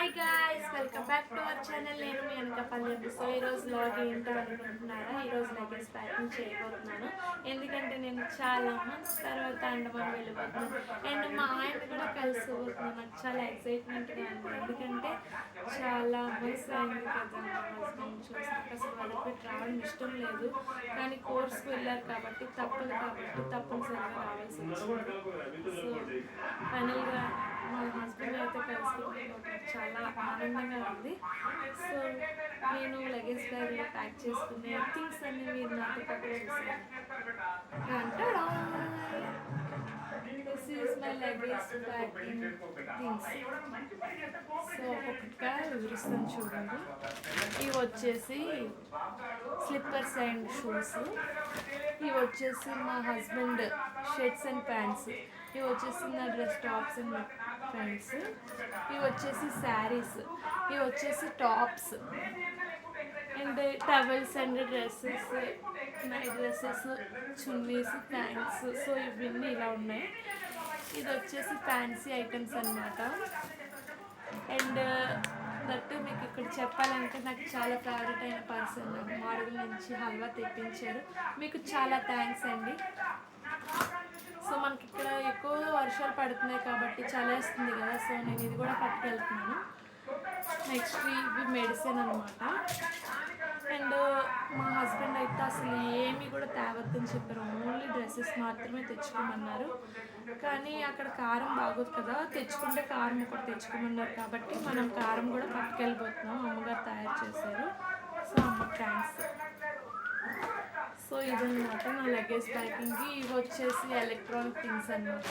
Hi guys, welcome back to our channel. నేను మీ Anakapalli. So ఈరోజు vlog ఏంటో అనుకుంటున్నారా? ఈరోజు లగేజ్ ప్యాకింగ్ చేయబోతున్నాను. ఎందుకంటే నేను చాలా మంత్స్ తర్వాత అండమాన్ వెళ్ళిపోతున్నాను అండ్ మా ఆయన కూడా కలిసిపోతున్నాను. నాకు చాలా ఎక్సైట్మెంట్గా ఉంది. ఎందుకంటే చాలా మంత్స్ అయింది కదా మా హస్బెండ్ చూసినాక అసలు వదిలిపెట్టి రావడం ఇష్టం లేదు. కానీ కోర్స్కి వెళ్ళారు కాబట్టి తప్పనిసరిగా రావాల్సి వచ్చింది. సో ఫైనల్గా మా హస్బెండ్ అయితే కలిసి చాలా ఆనందంగా ఉంది. సో నేను లగేజ్ బ్యాగ్లో ప్యాక్ చేసుకునే థింగ్స్ అన్ని మీరు నాతో పాటు చూసాను. This is my luggage packing things. So ఒక్కొక్కగా వివరిస్తాను చూడండి. ఇవి వచ్చేసి స్లిప్పర్స్ అండ్ షూస్. ఇవి వచ్చేసి మా హస్బెండ్ షర్ట్స్ అండ్ ప్యాంట్స్. ఇవి వచ్చేసి నా డ్రెస్ టాప్స్ అండ్ ప్యాంట్స్. ఇవి వచ్చేసి శారీస్. ఇవి వచ్చేసి tops and towels and dresses, night dresses, chunnis, pants. So ఇవన్నీ ఇలా ఉన్నాయి. ఇది వచ్చేసి ఫ్యాన్సీ ఐటమ్స్ అన్నమాట. అండ్ దట్టు మీకు ఇక్కడ చెప్పాలంటే నాకు చాలా ఫేవరెట్ అయిన పర్సన్ నాకు మాడుగుల నుంచి హల్వా తెప్పించారు. మీకు చాలా థ్యాంక్స్ అండి. సో మనకి ఇక్కడ ఎక్కువ వర్షాలు పడుతున్నాయి కాబట్టి చలేస్తుంది కదా. సో నేను ఇది కూడా పట్టుకెళ్తున్నాను. నెక్స్ట్ ఇవి మెడిసిన్ అనమాట. అండ్ మా హస్బెండ్ అయితే అసలు ఏమీ కూడా తేవద్దని చెప్పారు. ఓన్లీ డ్రెస్సెస్ మాత్రమే తెచ్చుకోమన్నారు. కానీ అక్కడ కారం బాగోదు కదా, తెచ్చుకుంటే కారం ఒకటి తెచ్చుకోమన్నారు కాబట్టి మనం కారం కూడా పట్టుకెళ్ళిపోతున్నాం. అమ్మగారు తయారు చేశారు. సో అమ్మ థ్యాంక్స్. సో ఇదన్నమాట నా లగేజ్ ప్యాకింగ్కి. ఇవి వచ్చేసి ఎలక్ట్రానిక్ థింగ్స్ అన్నమాట.